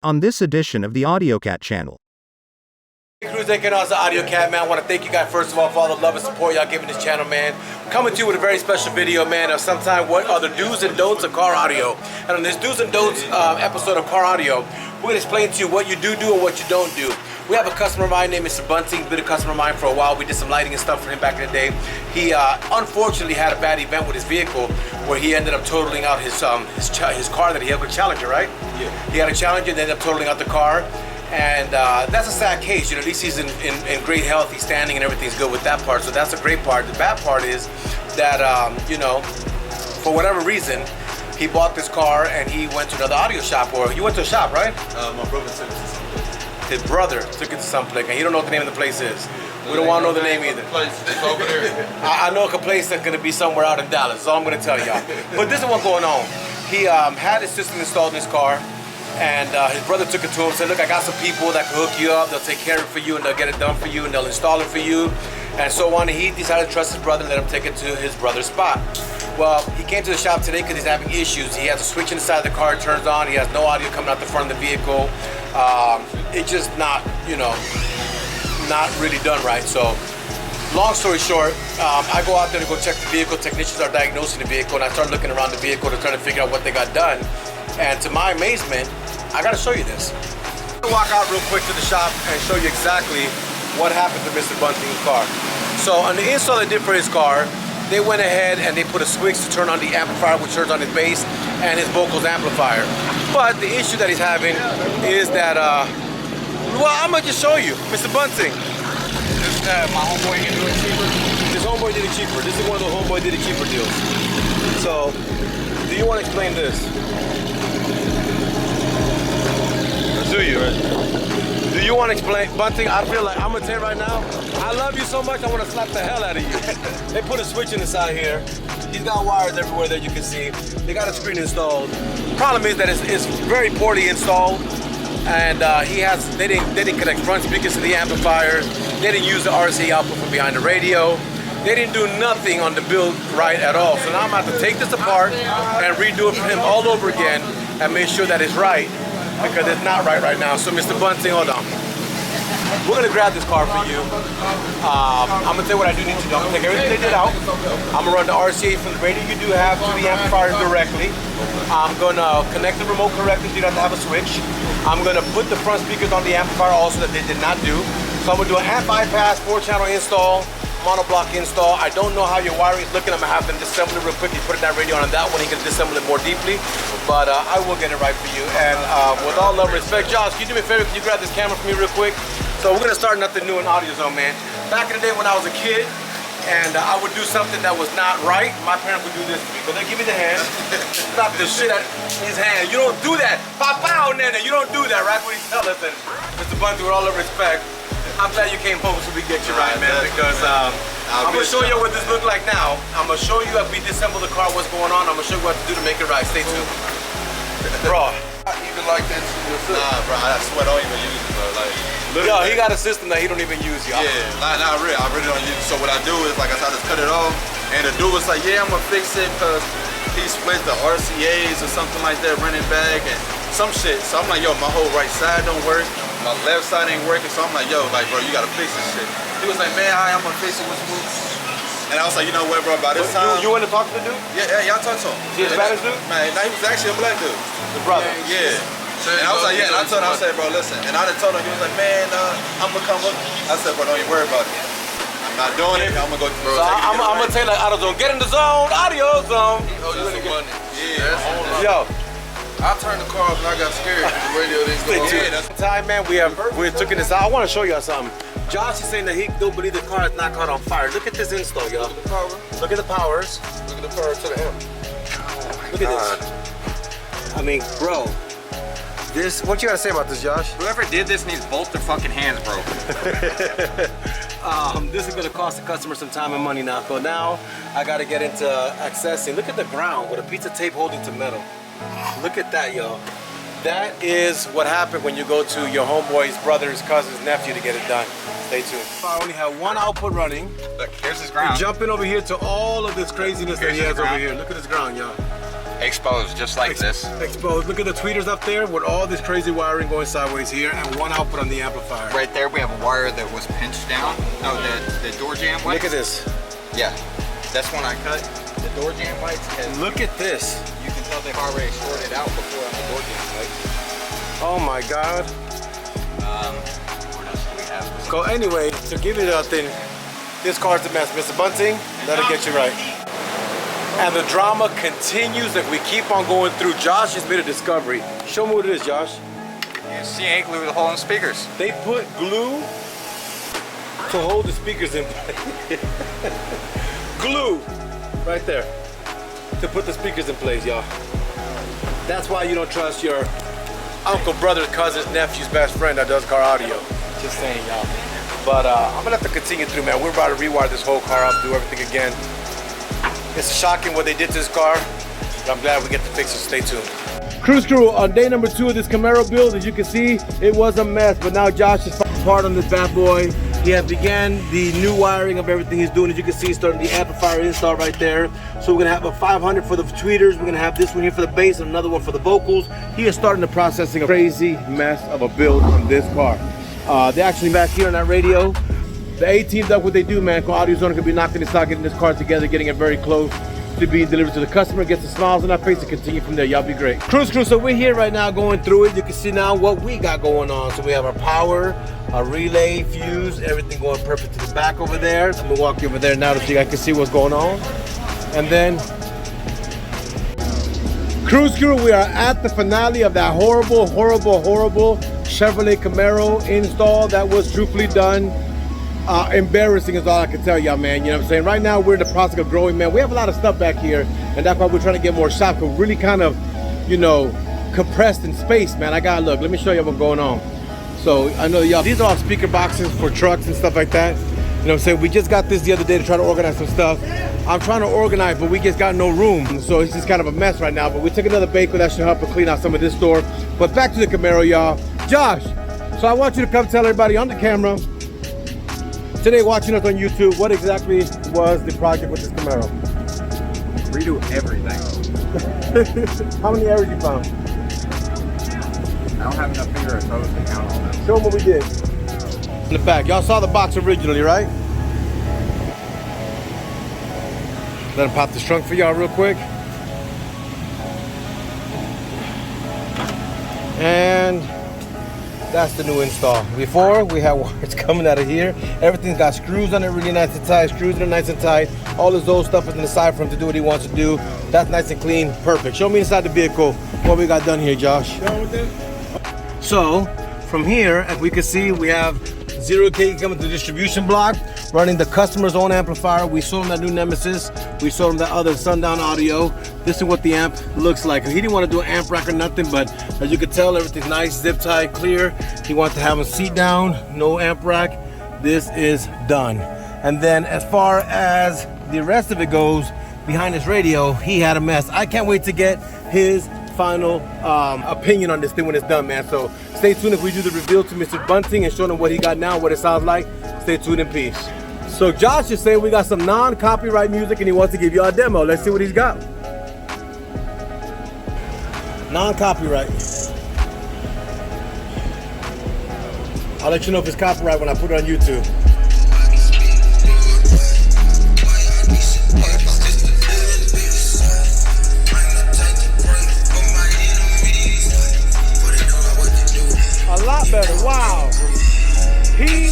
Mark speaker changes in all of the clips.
Speaker 1: on this edition of the AUDIOZONE channel.
Speaker 2: Hey crew, thank you guys, the AUDIOZONE, man. I want to thank you guys first of all for all the love and support y'all giving this channel, man. I'm coming to you with a very special video, man, of sometime what are the do's and don'ts of car audio. And on this do's and don'ts episode of car audio, we're going to explain to you what you do and what you don't do. We have a customer of mine named Mr. Bunting, been a customer of mine for a while. We did some lighting and stuff for him back in the day. He unfortunately had a bad event with his vehicle where he ended up totaling out his car that he had with Challenger, right? Yeah. He had a Challenger and ended up totaling out the car. And that's a sad case, you know, at least he's in great health, he's standing and everything's good with that part, so that's a great part. The bad part is that, you know, for whatever reason, he bought this car and he went to another audio shop, or you went to a shop, right?
Speaker 3: My brother took it to some place.
Speaker 2: His brother took it to some place, and he don't know what the name of the place is. We don't want to know the name either.
Speaker 3: It's over there.
Speaker 2: I know a place that's going to be somewhere out in Dallas, that's all I'm going to tell y'all. But this is what's going on. He had his system installed in his car, and his brother took it to him and said, look, I got some people that can hook you up, they'll take care of it for you, and they'll get it done for you, and they'll install it for you. And so on, he decided to trust his brother and let him take it to his brother's spot. Well, he came to the shop today because he's having issues. He has a switch inside the car, it turns on, he has no audio coming out the front of the vehicle. It's just not, you know, not really done right. So, long story short, I go out there to go check the vehicle, technicians are diagnosing the vehicle, and I start looking around the vehicle to try to figure out what they got done. And to my amazement, I gotta show you this. I'm gonna walk out real quick to the shop and show you exactly what happened to Mr. Bunting's car. So on the install they did for his car, they went ahead and they put a switch to turn on the amplifier, which turns on his bass and his vocals amplifier. But the issue that he's having is that, well, I'm gonna just show you, Mr. Bunting.
Speaker 3: This my homeboy can do it cheaper.
Speaker 2: His homeboy did it cheaper. This is one of the homeboy did it cheaper deals. So, do you want to explain this? Do you? Do you want to explain, Bunting? I feel like, I'm gonna tell you right now, I love you so much, I want to slap the hell out of you. They put a switch in inside here. He's got wires everywhere that you can see. They got a screen installed. Problem is that it's very poorly installed, and they didn't connect front speakers to the amplifiers. They didn't use the RCA output from behind the radio. They didn't do nothing on the build right at all. So now I'm about to take this apart and redo it for him all over again and make sure that it's right, because it's not right now. So Mr. Bunting, hold on. We're gonna grab this car for you. I'm gonna tell you what I do need to do. I'm gonna take everything they did out. I'm gonna run the RCA from the radio you do have to the amplifier directly. I'm gonna connect the remote correctly so you don't have to have a switch. I'm gonna put the front speakers on the amplifier also that they did not do. So I'm gonna do an amp bypass, 4-channel install, monoblock install. I don't know how your wiring is looking. I'm gonna have them disassemble it real quickly, put that radio on that one. He can disassemble it more deeply, but I will get it right for you. And with all love and respect, Josh, can you do me a favor? Can you grab this camera for me real quick? So we're gonna start nothing new in AUDIOZONE, man. Back in the day when I was a kid, and I would do something that was not right, my parents would do this to me. But they give me the hand, slap the shit out his hand. You don't do that. Pow, nana, you don't do that, right? What he tell us. And Mr. Bunting, with all the respect, I'm glad you came home so we get you right, man, because I'm gonna show you what this look like now. I'm gonna show you if we disassemble the car, what's going on. I'm gonna show you what to do to make it right. Stay tuned. Bro.
Speaker 3: Even like that shit. Nah, bro, I swear I don't even use it, bro. Like,
Speaker 2: yo, he got a system that he don't even use, y'all.
Speaker 3: Yeah, not really. I really don't use it. So what I do is, like I said, I just cut it off, and the dude was like, yeah, I'm gonna fix it because he split the RCAs or something like that, running back and some shit. So I'm like, yo, my whole right side don't work, my left side ain't working. So I'm like, yo, like, bro, you gotta fix this shit. He was like, man, I'm gonna fix it with smooth. And I was like, you know what, bro, by this time.
Speaker 2: You went to talk to the dude?
Speaker 3: Yeah, y'all talked to him.
Speaker 2: He a Spanish dude?
Speaker 3: Man, he was actually a black dude.
Speaker 2: The brother?
Speaker 3: Yeah. And I was like, yeah, and I told him, I said, bro, listen. And I told him, he was like, man, I'm gonna come up. I said, bro, don't even worry about it. I'm not doing it. I'm gonna go, bro.
Speaker 2: So I'm gonna tell you, like, AUDIOZONE, get in the zone, AUDIOZONE.
Speaker 3: Oh, you some money. Yeah.
Speaker 2: Yo.
Speaker 3: I turned the car off and I got scared. The radio didn't go on.
Speaker 2: Yeah, that's the time, man. We're taking this out. I want to show y'all something. Josh is saying that he don't believe the car is not caught on fire. Look at this install, y'all.
Speaker 3: Look at the power.
Speaker 2: Look at the powers.
Speaker 3: Look at the power to the amp.
Speaker 2: Look at this. I mean, bro. This, what you gotta say about this, Josh?
Speaker 4: Whoever did this needs both their fucking hands broken.
Speaker 2: This is gonna cost the customer some time and money now. So now I gotta get into accessing. Look at the ground with a piece of tape holding to metal. Look at that, y'all. That is what happened when you go to your homeboy's brother's cousin's nephew to get it done. Stay tuned. I only have one output running.
Speaker 4: Look, here's his ground.
Speaker 2: Jumping over here to all of this craziness that he has over here. Look at this ground, y'all.
Speaker 4: Exposed, just like this.
Speaker 2: Exposed. Look at the tweeters up there with all this crazy wiring going sideways here and one output on the amplifier.
Speaker 4: Right there, we have a wire that was pinched down. No, the door jamb lights.
Speaker 2: Look at this.
Speaker 4: Yeah, that's one I cut. The door jamb lights.
Speaker 2: Look at this.
Speaker 4: You can tell they've already shorted out before on the door jamb lights.
Speaker 2: Oh my God.
Speaker 4: What else do we have?
Speaker 2: So anyway, to give you that thing, this car's a mess. Mr. Bunting, that'll get you right. And the drama continues if we keep on going through. Josh just made a discovery. Show me what it is, Josh.
Speaker 4: You see, ain't glue the hole in the speakers.
Speaker 2: They put glue to hold the speakers in place. Glue right there to put the speakers in place, y'all. That's why you don't trust your uncle, brother, cousin's, nephew's best friend that does car audio. Just saying, y'all. But I'm gonna have to continue through, man. We're about to rewire this whole car up, do everything again. It's shocking what they did to this car, but I'm glad we get to fix it. Stay tuned. Cruise Crew, on day number 2 of this Camaro build, as you can see, it was a mess, but now Josh is apart on this bad boy. He has began the new wiring of everything he's doing. As you can see, starting the amplifier install right there. So we're gonna have a 500 for the tweeters. We're gonna have this one here for the bass and another one for the vocals. He is starting the processing of a crazy mess of a build on this car. They're actually back here on that radio. The A-team does what they do, man. AUDIOZONE could be knocking this out, getting this car together, getting it very close to being delivered to the customer, gets the smiles on our face, and continue from there. Y'all be great. Cruise Crew, so we're here right now going through it. You can see now what we got going on. So we have our power, our relay, fuse, everything going perfect to the back over there. I'm gonna walk you over there now so you guys can see what's going on. And then, Cruise Crew, we are at the finale of that horrible Chevrolet Camaro install that was truthfully done. Embarrassing is all I can tell y'all, man. You know what I'm saying? Right now, we're in the process of growing, man. We have a lot of stuff back here, and that's why we're trying to get more shops. We're really kind of, you know, compressed in space, man. I gotta look. Let me show you what's going on. So, I know y'all, these are all speaker boxes for trucks and stuff like that. You know what I'm saying? We just got this the other day to try to organize some stuff. I'm trying to organize, but we just got no room. So it's just kind of a mess right now. But we took another bake, that should help to clean out some of this store. But back to the Camaro, y'all. Josh, so I want you to come tell everybody on the camera, today watching us on YouTube, what exactly was the project with this Camaro?
Speaker 4: Redo everything.
Speaker 2: How many errors you found?
Speaker 4: I don't have enough finger or toes to count on them.
Speaker 2: Show them what we did. In the back, y'all saw the box originally, right? Let him pop this trunk for y'all real quick. And that's the new install. Before, we had wires coming out of here. Everything's got screws on it, really nice and tight. Screws in it nice and tight. All his old stuff is on the side for him to do what he wants to do. That's nice and clean, perfect. Show me inside the vehicle what we got done here, Josh. So, from here, as we can see, we have 0K coming to the distribution block, running the customer's own amplifier. We showed him that new Nemesis. We showed him that other Sundown Audio. This is what the amp looks like. He didn't want to do an amp rack or nothing, but as you can tell, everything's nice, zip tied, clear. He wants to have a seat down, no amp rack. This is done. And then as far as the rest of it goes, behind this radio, he had a mess. I can't wait to get his final opinion on this thing when it's done, man. So stay tuned if we do the reveal to Mr. Bunting and show him what he got now, what it sounds like. Stay tuned in peace. So Josh is saying we got some non-copyright music and he wants to give you a demo. Let's see what he's got. Non-copyright. I'll let you know if it's copyright when I put it on YouTube. A lot better, wow. He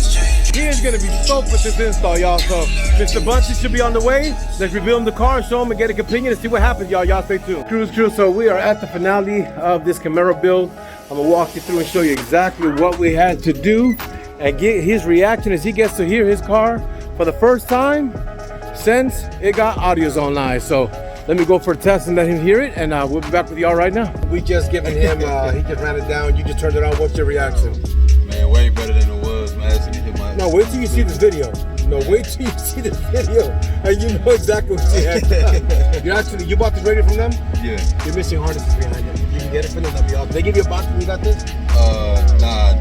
Speaker 2: is gonna be stoked with this install, y'all. So Mr. Bunty should be on the way. Let's reveal him the car, show him and get a opinion and see what happens, y'all. Y'all stay tuned. Cruise Crew, so we are at the finale of this Camaro build. I'm gonna walk you through and show you exactly what we had to do and get his reaction as he gets to hear his car for the first time since it got AUDIOZONE live. So let me go for a test and let him hear it, and we'll be back with y'all right now. We just given him, he just ran it down. You just turned it on. What's your reaction?
Speaker 3: Man, way better than it was, man.
Speaker 2: No, wait till you see this video. No, wait till you see this video, and you know exactly what you have done. You bought this radio from them?
Speaker 3: Yeah.
Speaker 2: You're missing harnesses behind it. You can get it from them. That'd be awesome. They give you a box when you got this?
Speaker 3: Nah,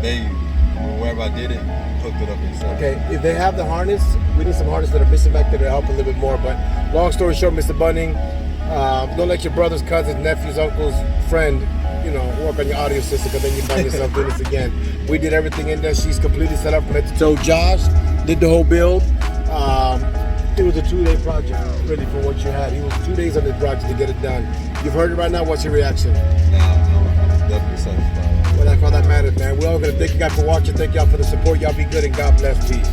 Speaker 3: wherever I did it, hooked it up inside.
Speaker 2: Okay, if they have the harness, we need some harness that are missing back there to help a little bit more. But long story short, Mr. Bunting,
Speaker 5: Don't let your brother's, cousins, nephews, uncles, friend, you know, work on your audio system, because then you find yourself doing this again. We did everything in there. She's completely set up from head to toe. Josh did the whole build. It was a 2-day project, really, for what you had. He was 2 days on this project to get it done. You've heard it right now. What's your reaction?
Speaker 6: I'm definitely satisfied.
Speaker 5: Well, that's all that matters, man. We're all going to thank you guys for watching. Thank y'all for the support. Y'all be good and God bless. Peace.